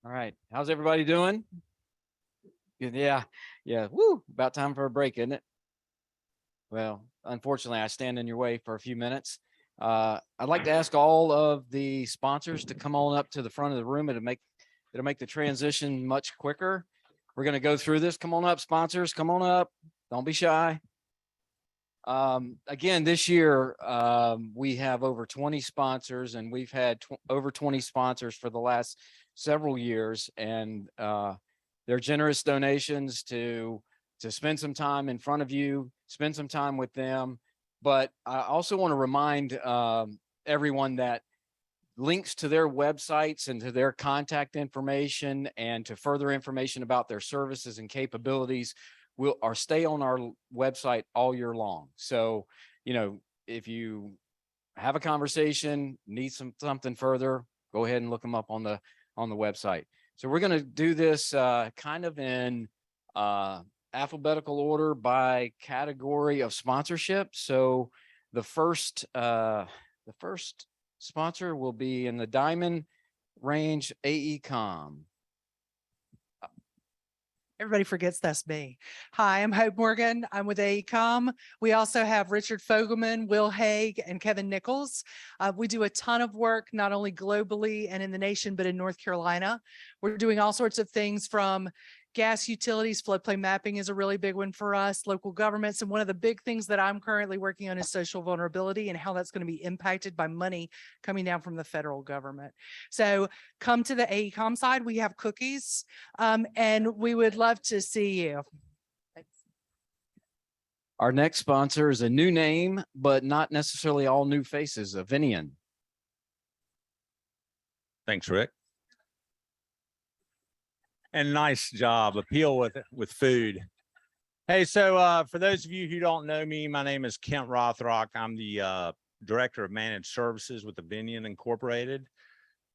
All right. How's everybody doing? Good. Yeah. Yeah. Woo. About time for a break, isn't it? Well, unfortunately, I stand in your way for a few minutes. I'd like to ask all of the sponsors to come on up to the front of the room. It'll make the transition much quicker. We're going to go through this. Come on up, sponsors. Come on up. Don't be shy. Again, this year, we have over 20 sponsors, and we've had over 20 sponsors for the last several years, and they're generous donations to spend some time in front of you, spend some time with them. But I also want to remind everyone that links to their websites and to their contact information and to further information about their services and capabilities will stay on our website all year long. So, you know, if you have a conversation, need something further, go ahead and look them up on the website. So we're going to do this kind of in alphabetical order by category of sponsorship. So the first sponsor will be in the diamond range, Aecom. Everybody forgets that's me. Hi, I'm Hope Morgan. I'm with Aecom. We also have Richard Fogelman, Will Haig, and Kevin Nichols. We do a ton of work, not only globally and in the nation, but in North Carolina. We're doing all sorts of things from gas utilities. Floodplain mapping is a really big one for us, local governments. And one of the big things that I'm currently working on is social vulnerability and how that's going to be impacted by money coming down from the federal government. So come to the Aecom side. We have cookies and we would love to see you. Thanks. Our next sponsor is a new name, but not necessarily all new faces, a Binion. Thanks, Rick. And nice job, appeal with food. Hey, so for those of you who don't know me, my name is Kent Rothrock. I'm the Director of Managed Services with the Binion Incorporated.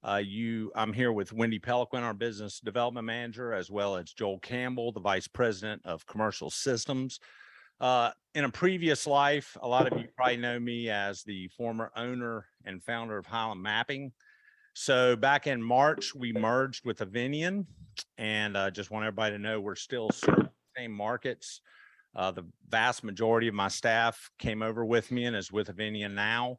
I'm here with Wendy Peliquin, our Business Development Manager, as well as Joel Campbell, the Vice President of Commercial Systems. In a previous life, a lot of you probably know me as the former owner and founder of Highland Mapping. So back in March, we merged with Binion, and just want everybody to know we're still serving the same markets. The vast majority of my staff came over with me and is with Binion now.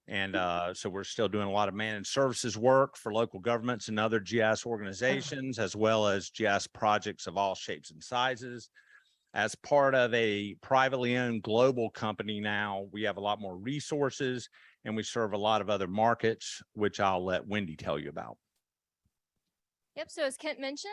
And so we're still doing a lot of managed services work for local governments and other GIS organizations, as well as GIS projects of all shapes and sizes. As part of a privately owned global company now, we have a lot more resources and we serve a lot of other markets, which I'll let Wendy tell you about. Yep, so as Kent mentioned,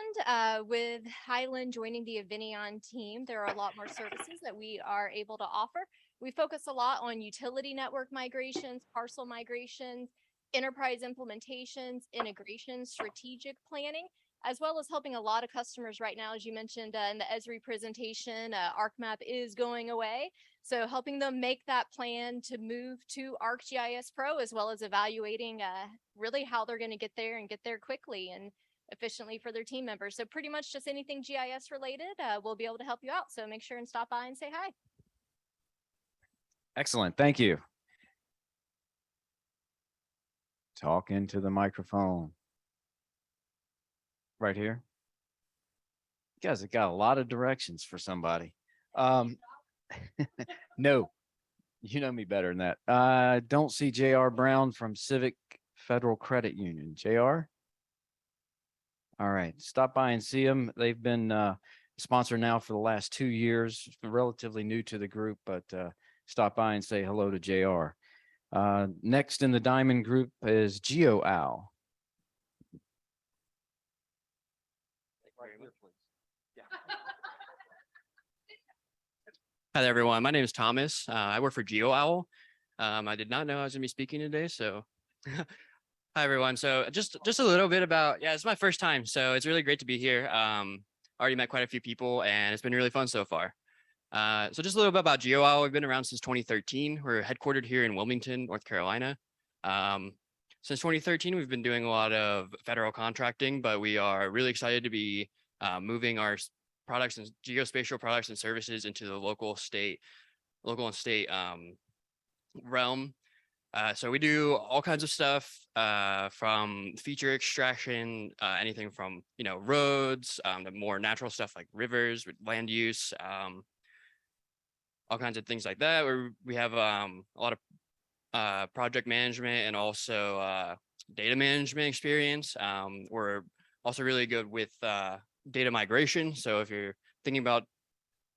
with Highland joining the Binion team, there are a lot more services that we are able to offer. We focus a lot on utility network migrations, parcel migrations, enterprise implementations, integrations, strategic planning, as well as helping a lot of customers right now. As you mentioned in the Esri presentation, ArcMap is going away. So helping them make that plan to move to ArcGIS Pro, as well as evaluating really how they're going to get there and get there quickly and efficiently for their team members. So pretty much just anything GIS related, we'll be able to help you out. So make sure and stop by and say hi. Excellent. Thank you. Talk into the microphone. Right here. You guys have got a lot of directions for somebody. No, you know me better than that. I don't see JR Brown from Civic Federal Credit Union. JR? All right, stop by and see them. They've been a sponsor now for the last 2 years, relatively new to the group, but stop by and say hello to JR. Next in the Diamond Group is GeoOwl. Hi there, everyone. My name is Thomas. I work for GeoOwl. I did not know I was going to be speaking today, so hi, everyone. So just a little bit about, it's my first time, so it's really great to be here. Already met quite a few people, and it's been really fun so far. So just a little bit about GeoOwl. We've been around since 2013. We're headquartered here in Wilmington, North Carolina. Since 2013, we've been doing a lot of federal contracting, but we are really excited to be moving our products and geospatial products and services into the local and state realm. So we do all kinds of stuff from feature extraction, anything from, roads, to more natural stuff like rivers, with land use, all kinds of things like that. We have a lot of project management and also data management experience. We're also really good with data migration. So if you're thinking about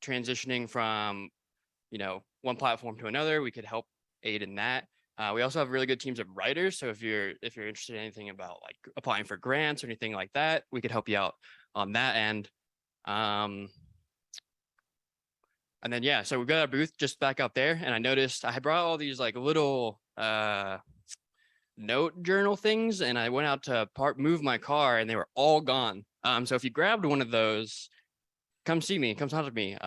transitioning from, one platform to another, we could help aid in that. We also have really good teams of writers. So if you're interested in anything about like applying for grants or anything like that, we could help you out on that end. And then, yeah, so we've got our booth just back up there. And I noticed I brought all these like little note journal things, and I went out to move my car and they were all gone. So if you grabbed one of those, come see me, come talk to me.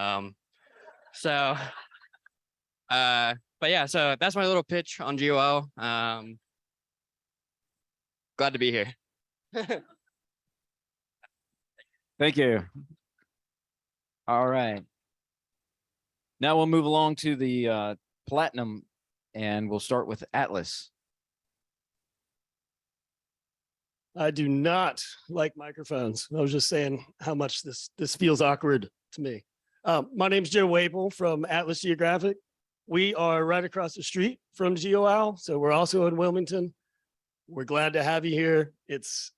But yeah, so that's my little pitch on GeoOwl. Glad to be here. Thank you. All right. Now we'll move along to the Platinum, and we'll start with Atlas. I do not like microphones. I was just saying how much this feels awkward to me. My name's Joe Wapel from Atlas Geographic. We are right across the street from GeoOwl, so we're also in Wilmington. We're glad to have you here. It's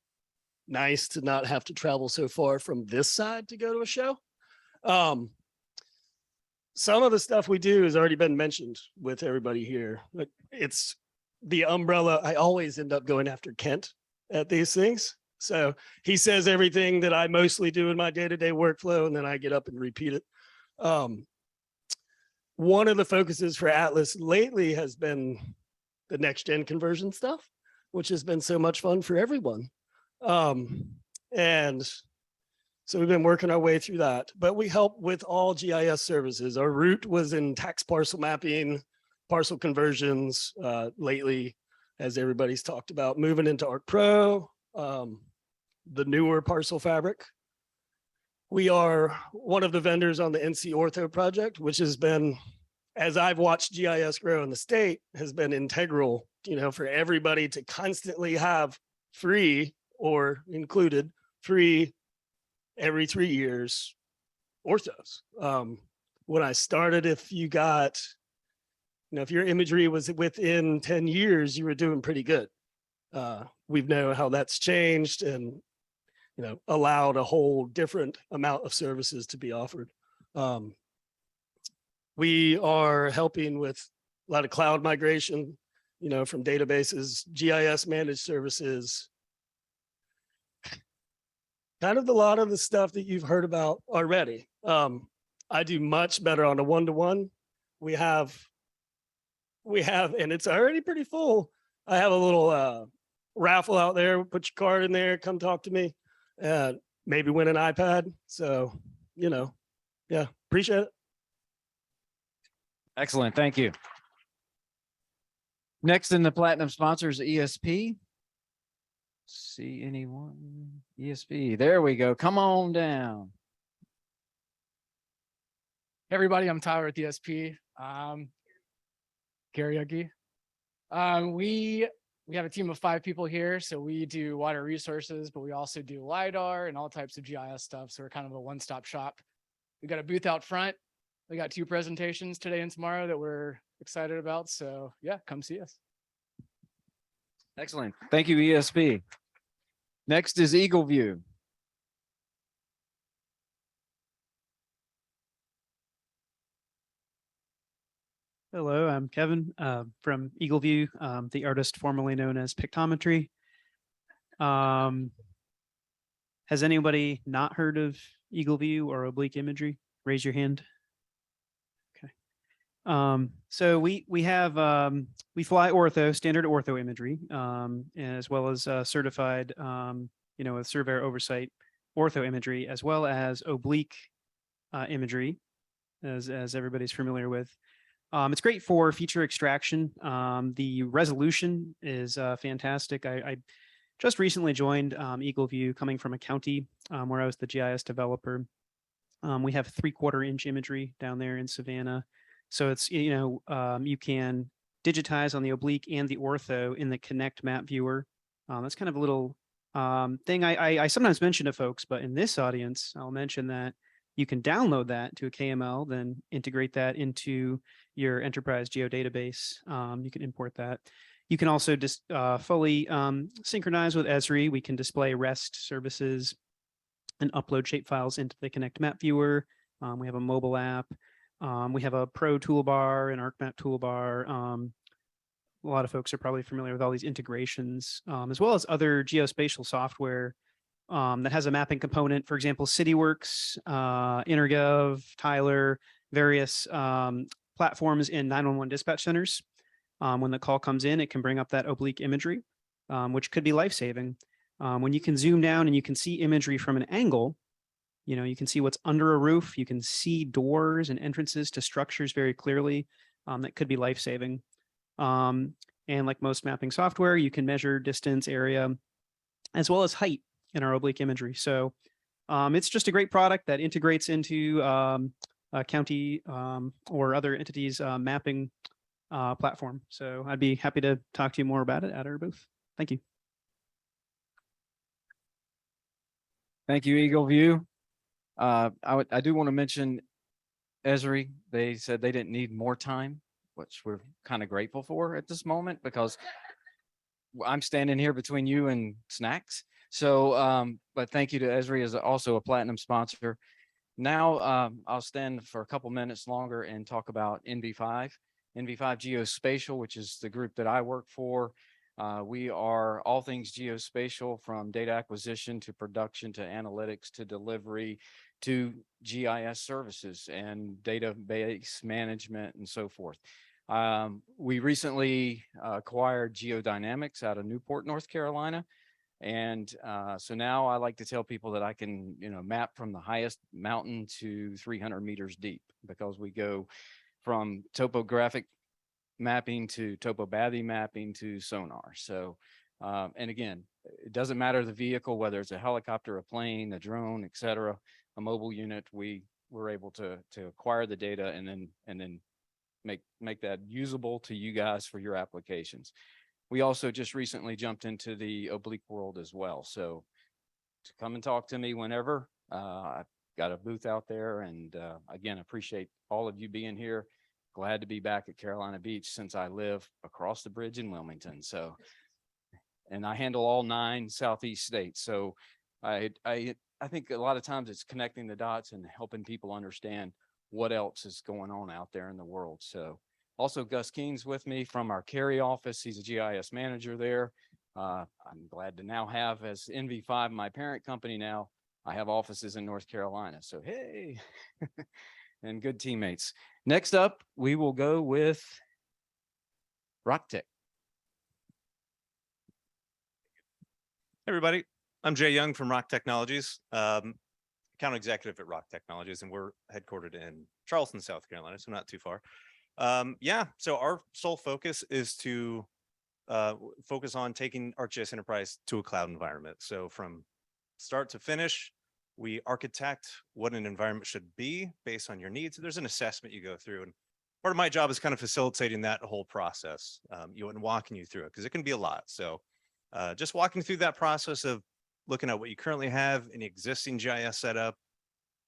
nice to not have to travel so far from this side to go to a show. Some of the stuff we do has already been mentioned with everybody here, but it's the umbrella. I always end up going after Kent at these things. So he says everything that I mostly do in my day-to-day workflow, and then I get up and repeat it. One of the focuses for Atlas lately has been the next gen conversion stuff, which has been so much fun for everyone. And so we've been working our way through that, but we help with all GIS services. Our root was in tax parcel mapping, parcel conversions lately, as everybody's talked about, moving into ArcPro, the newer parcel fabric. We are one of the vendors on the NC Ortho project, which has been, as I've watched GIS grow in the state, has been integral, for everybody to constantly have free or included free every 3 years orthos. When I started, if you got, if your imagery was within 10 years, you were doing pretty good. We know how that's changed and allowed a whole different amount of services to be offered. We are helping with a lot of cloud migration, from databases, GIS managed services, kind of a lot of the stuff that you've heard about already. I do much better on a one-to-one. We have, and it's already pretty full. I have a little raffle out there, put your card in there, come talk to me. Maybe win an iPad. So, yeah, appreciate it. Excellent. Thank you. Next in the Platinum sponsors, ESP. See anyone? ESP. There we go. Come on down. Hey everybody, I'm Tyler at the ESP. Karaoke. We have a team of 5 people here, so we do water resources, but we also do LiDAR and all types of GIS stuff. So we're kind of a one-stop shop. We got a booth out front. We got 2 presentations today and tomorrow that we're excited about. So yeah, come see us. Excellent. Thank you, ESP. Next is Eagleview. Hello, I'm Kevin from Eagleview, the artist formerly known as Pictometry. Has anybody not heard of Eagleview or oblique imagery? Raise your hand. Okay. So we have we fly ortho, standard ortho imagery, as well as certified, with surveyor oversight ortho imagery, as well as oblique imagery, as everybody's familiar with. It's great for feature extraction. The resolution is fantastic. I just recently joined Eagleview, coming from a county where I was the GIS developer. We have 3/4 inch imagery down there in Savannah. So it's, you can digitize on the oblique and the ortho in the Connect map viewer. That's kind of a little thing I sometimes mention to folks, but in this audience, I'll mention that you can download that to a KML, then integrate that into your enterprise geodatabase. You can import that. You can also just fully synchronize with Esri. We can display REST services and upload shapefiles into the Connect map viewer. We have a mobile app. We have a Pro toolbar and ArcMap toolbar. A lot of folks are probably familiar with all these integrations, as well as other geospatial software that has a mapping component. For example, CityWorks, Intergov, Tyler, various platforms in 911 dispatch centers. When the call comes in, it can bring up that oblique imagery, which could be life-saving. When you can zoom down and you can see imagery from an angle, you know, you can see what's under a roof. You can see doors and entrances to structures very clearly. That could be life-saving. And like most mapping software, you can measure distance, area, as well as height in our oblique imagery. So it's just a great product that integrates into a county or other entities mapping platform. So I'd be happy to talk to you more about it at our booth. Thank you. Thank you, Eagleview. I do want to mention Esri. They said they didn't need more time, which we're kind of grateful for at this moment because I'm standing here between you and snacks. So, but thank you to Esri as also a platinum sponsor. Now I'll stand for a couple minutes longer and talk about NV5 Geospatial, which is the group that I work for. We are all things geospatial, from data acquisition to production to analytics to delivery to GIS services and database management and so forth. We recently acquired Geodynamics out of Newport, North Carolina. And so now I like to tell people that I can, you know, map from the highest mountain to 300 meters deep, because we go from topographic mapping to topobathy mapping to sonar. So, and again, it doesn't matter the vehicle, whether it's a helicopter, a plane, a drone, etc., a mobile unit, we're able to acquire the data and then make that usable to you guys for your applications. We also just recently jumped into the oblique world as well. So to come and talk to me whenever. I've got a booth out there, and again, appreciate all of you being here. Glad to be back at Carolina Beach, since I live across the bridge in Wilmington. So, and I handle all 9 Southeast states. So I think a lot of times it's connecting the dots and helping people understand what else is going on out there in the world. So also Gus Keen's with me from our Cary office. He's a GIS manager there. I'm glad to now have, as NV5, my parent company now, I have offices in North Carolina. So, hey, and good teammates. Next up, we will go with RockTech. Hey everybody, I'm Jay Young from Rock Technologies, account executive at Rock Technologies, and we're headquartered in Charleston, South Carolina, so not too far. Yeah, so our sole focus is to focus on taking ArcGIS Enterprise to a cloud environment. So from start to finish, we architect what an environment should be based on your needs. There's an assessment you go through, and part of my job is kind of facilitating that whole process, and walking you through it, because it can be a lot. So just walking through that process of looking at what you currently have in the existing GIS setup,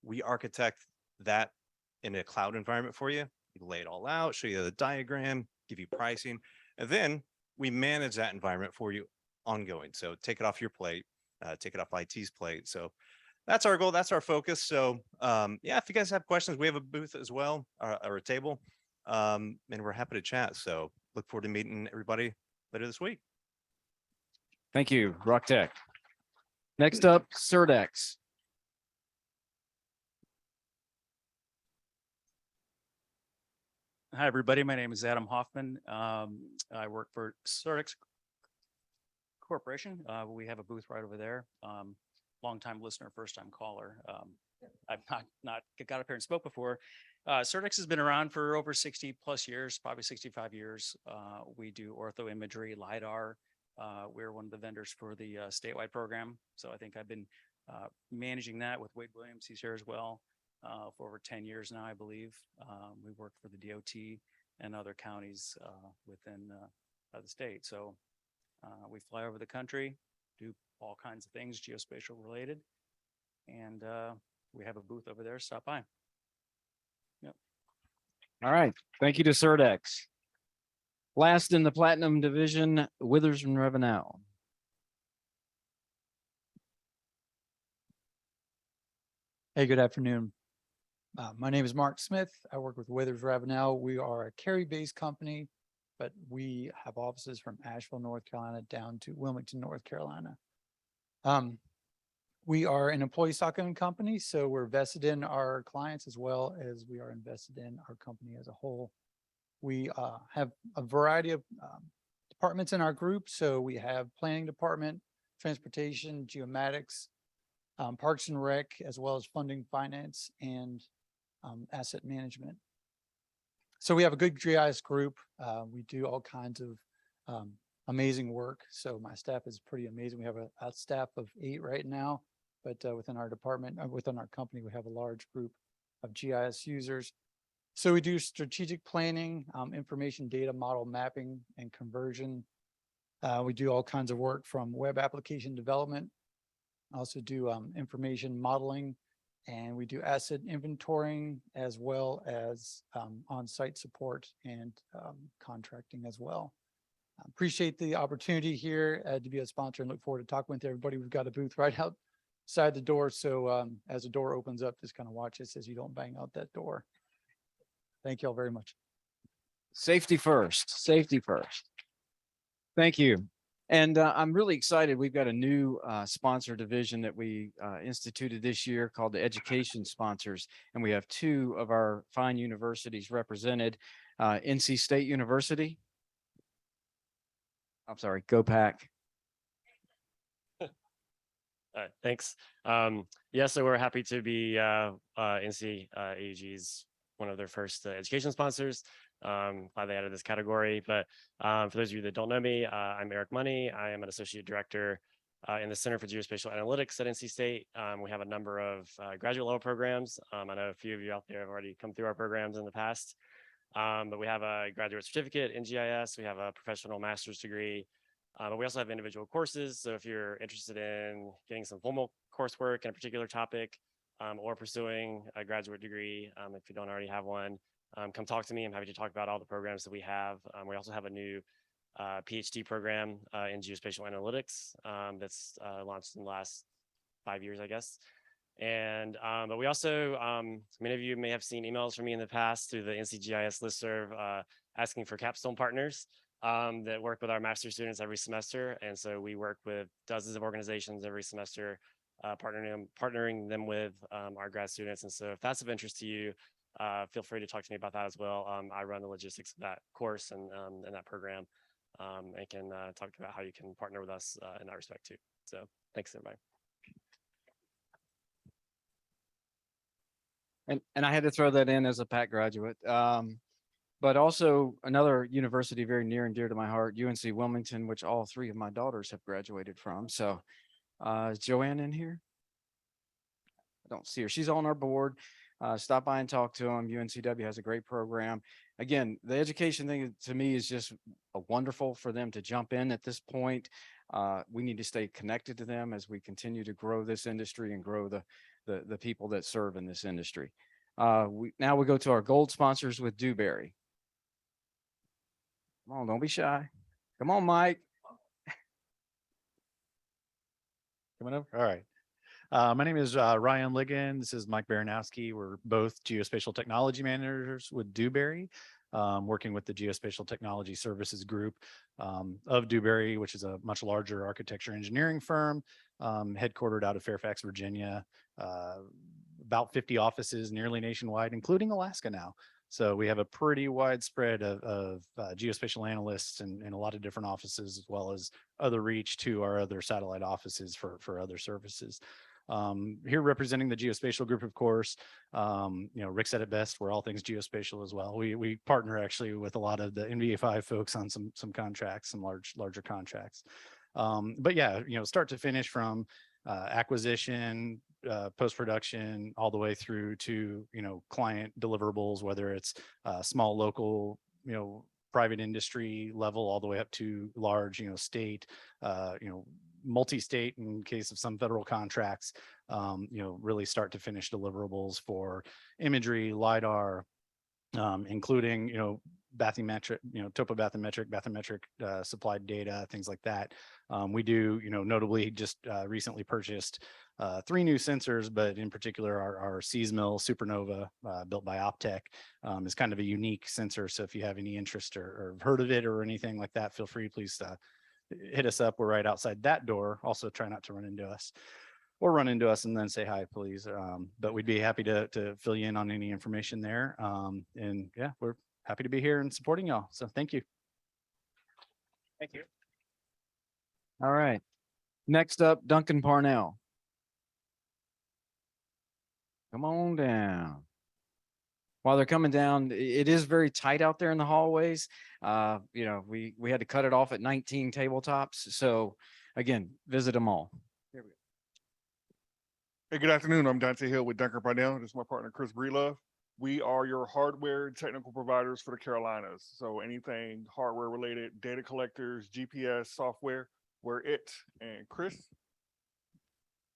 we architect that in a cloud environment for you. We lay it all out, show you the diagram, give you pricing, and then we manage that environment for you ongoing. So take it off your plate, take it off IT's plate. So that's our goal. That's our focus. So yeah, if you guys have questions, we have a booth as well, or a table, and we're happy to chat. So look forward to meeting everybody later this week. Thank you, RockTech. Next up, Sortex. Hi, everybody. My name is Adam Hoffman. I work for Sortex Corporation. We have a booth right over there. Longtime listener, first time caller. I've not got up here and spoke before. Sortex has been around for over 60 plus years, probably 65 years. We do ortho imagery, LiDAR. We're one of the vendors for the statewide program. So I think I've been managing that with Wade Williams. He's here as well for over 10 years now, I believe. We work for the DOT and other counties within the state. So we fly over the country, do all kinds of things geospatial related, and we have a booth over there. Stop by. All right. Thank you to Sortex. Last in the Platinum Division, Withers and Ravenel. Hey, good afternoon. My name is Mark Smith. I work with Withers Ravenel. We are a Cary-based company, but we have offices from Asheville, North Carolina, down to Wilmington, North Carolina. We are an employee stock-owned company, so we're vested in our clients as well as we are invested in our company as a whole. We have a variety of departments in our group. So we have planning department, transportation, geomatics, parks and rec, as well as funding, finance, and asset management. So we have a good GIS group. We do all kinds of amazing work. So my staff is pretty amazing. We have a staff of 8 right now, but within our department, within our company, we have a large group of GIS users. So we do strategic planning, information data model mapping and conversion. We do all kinds of work from web application development. Also do information modeling, and we do asset inventorying as well as on-site support and contracting as well. Appreciate the opportunity here to be a sponsor and look forward to talking with everybody. We've got a booth right outside the door. So as the door opens up, just kind of watch it as you don't bang out that door. Thank you all very much. Safety first, safety first. Thank you. And I'm really excited. We've got a new sponsor division that we instituted this year called the Education Sponsors. And we have 2 of our fine universities represented, NC State University. I'm sorry, go Pack. All right, thanks. Yeah, so we're happy to be NCAUG's one of their first education sponsors. Glad they added this category. But for those of you that don't know me, I'm Eric Money. I am an associate director in the Center for Geospatial Analytics at NC State. We have a number of graduate level programs. I know a few of you out there have already come through our programs in the past. But we have a graduate certificate in GIS. We have a professional master's degree. But we also have individual courses. So if you're interested in getting some formal coursework in a particular topic, or pursuing a graduate degree, if you don't already have one, come talk to me. I'm happy to talk about all the programs that we have. We also have a new PhD program in geospatial analytics that's launched in the last 5 years, I guess. And but we also, many of you may have seen emails from me in the past through the NCGIS listserv asking for capstone partners that work with our master's students every semester. And so we work with dozens of organizations every semester, partnering them with our grad students. And so if that's of interest to you, feel free to talk to me about that as well. I run the logistics of that course and that program, and can talk about how you can partner with us in that respect too. So thanks, everybody. And I had to throw that in as a Pack graduate. But also another university very near and dear to my heart, UNC Wilmington, which all 3 of my daughters have graduated from. So is Joanne in here? I don't see her. She's on our board. Stop by and talk to them. UNCW has a great program. Again, the education thing to me is just wonderful for them to jump in at this point. We need to stay connected to them as we continue to grow this industry and grow the people that serve in this industry. Now we go to our gold sponsors with Dewberry. Come on, don't be shy. Come on, Mike. Coming over. All right. My name is Ryan Ligon. This is Mike Baranowski. We're both geospatial technology managers with Dewberry, working with the Geospatial Technology Services Group of Dewberry, which is a much larger architecture engineering firm, headquartered out of Fairfax, Virginia. About 50 offices nearly nationwide, including Alaska now. So we have a pretty wide spread of geospatial analysts in a lot of different offices, as well as other reach to our other satellite offices for other services. Here representing the geospatial group, of course, Rick said it best, we're all things geospatial as well. We partner actually with a lot of the NVA5 folks on some contracts, some larger contracts. But yeah, start to finish from acquisition, post-production, all the way through to, client deliverables, whether it's small local private industry level all the way up to large, state, multi-state in case of some federal contracts, really start to finish deliverables for imagery, LiDAR, including, bathymetric, bathymetric supplied data, things like that. We do, notably just recently purchased 3 new sensors, but in particular our Seasmill Supernova built by Optech is kind of a unique sensor. So if you have any interest or have heard of it or anything like that, feel free, please hit us up. We're right outside that door. Also try not to run into us and then say hi, please. But we'd be happy to fill you in on any information there. And yeah, we're happy to be here and supporting y'all. So thank you. Thank you. All right. Next up, Duncan-Parnell. Come on down. While they're coming down, it is very tight out there in the hallways. We had to cut it off at 19 tabletops. So again, visit them all. Here we go. Hey, good afternoon. I'm Dante Hill with Duncan-Parnell. This is my partner, Chris Breelove. We are your hardware technical providers for the Carolinas. So anything hardware related, data collectors, GPS, software, we're it. And Chris?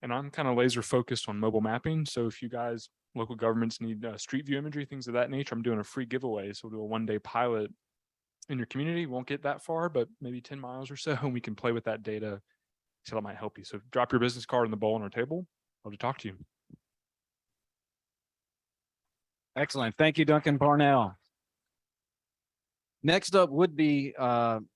And I'm kind of laser focused on mobile mapping. So if you guys, local governments need street view imagery, things of that nature, I'm doing a free giveaway. So we'll do a 1-day pilot in your community. Won't get that far, but maybe 10 miles or so, and we can play with that data. So that might help you. So drop your business card in the bowl on our table. Love to talk to you. Excellent. Thank you, Duncan-Parnell. Next up would be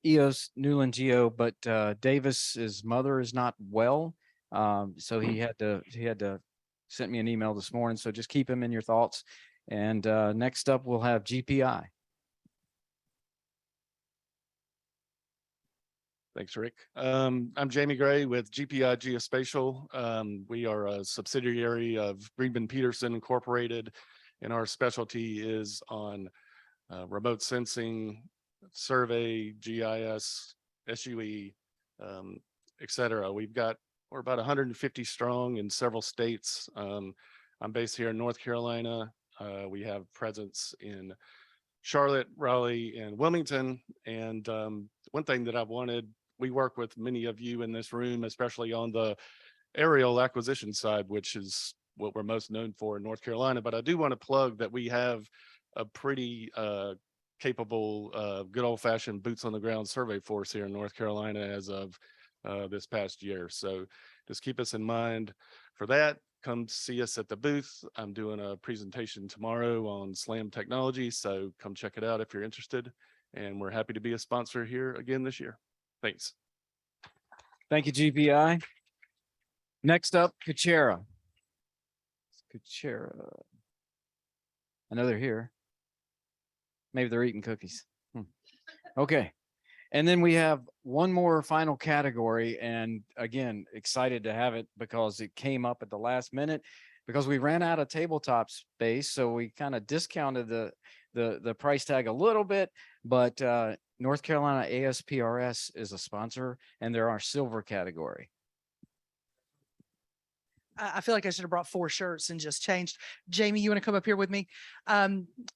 EOS Newland Geo, but Davis's mother is not well. So he had to send me an email this morning. So just keep him in your thoughts. And next up, we'll have GPI. Thanks, Rick. I'm Jamie Gray with GPI Geospatial. We are a subsidiary of Greenman Peterson Incorporated, and our specialty is on remote sensing, survey, GIS, SUE, et cetera. We're about 150 strong in several states. I'm based here in North Carolina. We have presence in Charlotte, Raleigh, and Wilmington. And one thing that we work with many of you in this room, especially on the aerial acquisition side, which is what we're most known for in North Carolina. But I do want to plug that we have a pretty capable, good old fashioned boots on the ground survey force here in North Carolina as of this past year. So just keep us in mind for that. Come see us at the booth. I'm doing a presentation tomorrow on SLAM technology. So come check it out if you're interested. And we're happy to be a sponsor here again this year. Thanks. Thank you, GPI. Next up, Kuchera. I know they're here. Maybe they're eating cookies. Okay. And then we have one more final category. And again, excited to have it because it came up at the last minute because we ran out of tabletop space. So we kind of discounted the price tag a little bit, but North Carolina ASPRS is a sponsor and they're our silver category. I feel like I should have brought 4 shirts and just changed. Jamie, you want to come up here with me?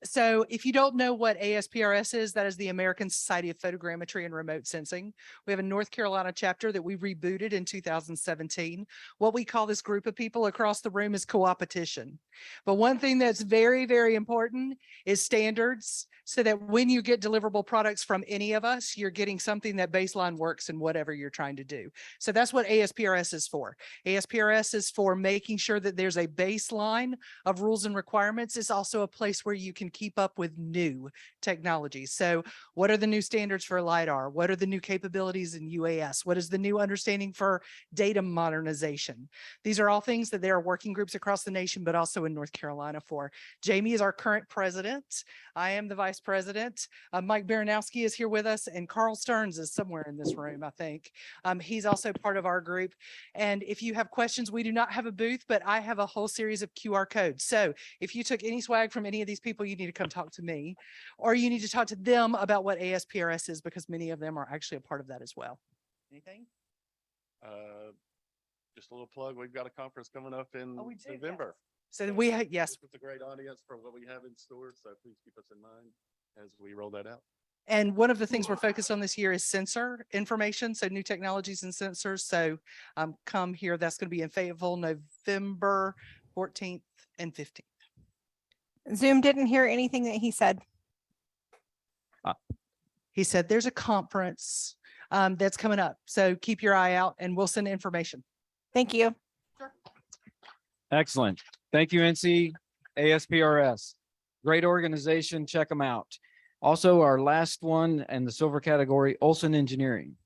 So if you don't know what ASPRS is, that is the American Society of Photogrammetry and Remote Sensing. We have a North Carolina chapter that we rebooted in 2017. What we call this group of people across the room is co-opetition. But one thing that's very, very important is standards, so that when you get deliverable products from any of us, you're getting something that baseline works in whatever you're trying to do. So that's what ASPRS is for. ASPRS is for making sure that there's a baseline of rules and requirements. It's also a place where you can keep up with new technology. So what are the new standards for LiDAR? What are the new capabilities in UAS? What is the new understanding for data modernization? These are all things that there are working groups across the nation, but also in North Carolina for. Jamie is our current president. I am the vice president. Mike Baranowski is here with us, and Carl Stearns is somewhere in this room, I think. He's also part of our group. And if you have questions, we do not have a booth, but I have a whole series of QR codes. So if you took any swag from any of these people, you need to come talk to me, or you need to talk to them about what ASPRS is, because many of them are actually a part of that as well. Anything? Just a little plug. We've got a conference coming up in November. So we, yes. It's a great audience for what we have in store. So please keep us in mind. as we roll that out. And one of the things we're focused on this year is sensor information, so new technologies and sensors. So come here, that's going to be in Fayetteville, November 14th and 15th. Zoom didn't hear anything that he said. He said there's a conference that's coming up. So keep your eye out and we'll send information. Thank you. Excellent. Thank you, NC ASPRS. Great organization. Check them out. Also, our last one in the silver category, Olson Engineering.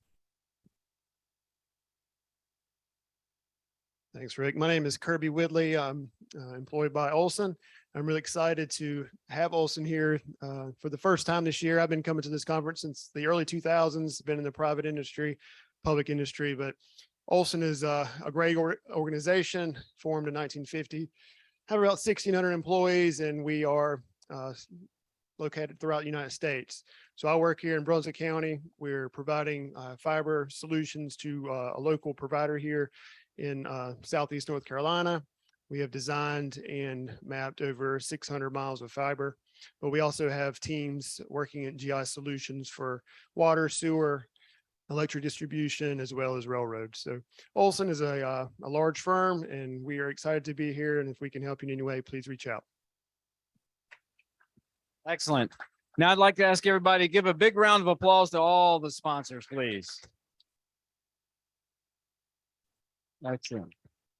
Thanks, Rick. My name is Kirby Whitley. I'm employed by Olson. I'm really excited to have Olson here for the first time this year. I've been coming to this conference since the early 2000s, been in the private industry, public industry, but Olson is a great organization formed in 1950, have about 1,600 employees, and we are located throughout the United States. So I work here in Brunswick County. We're providing fiber solutions to a local provider here in Southeast North Carolina. We have designed and mapped over 600 miles of fiber, but we also have teams working at GI solutions for water, sewer, electric distribution, as well as railroads. So Olson is a large firm and we are excited to be here. And if we can help you in any way, please reach out. Excellent. Now I'd like to ask everybody, give a big round of applause to all the sponsors, please. Excellent.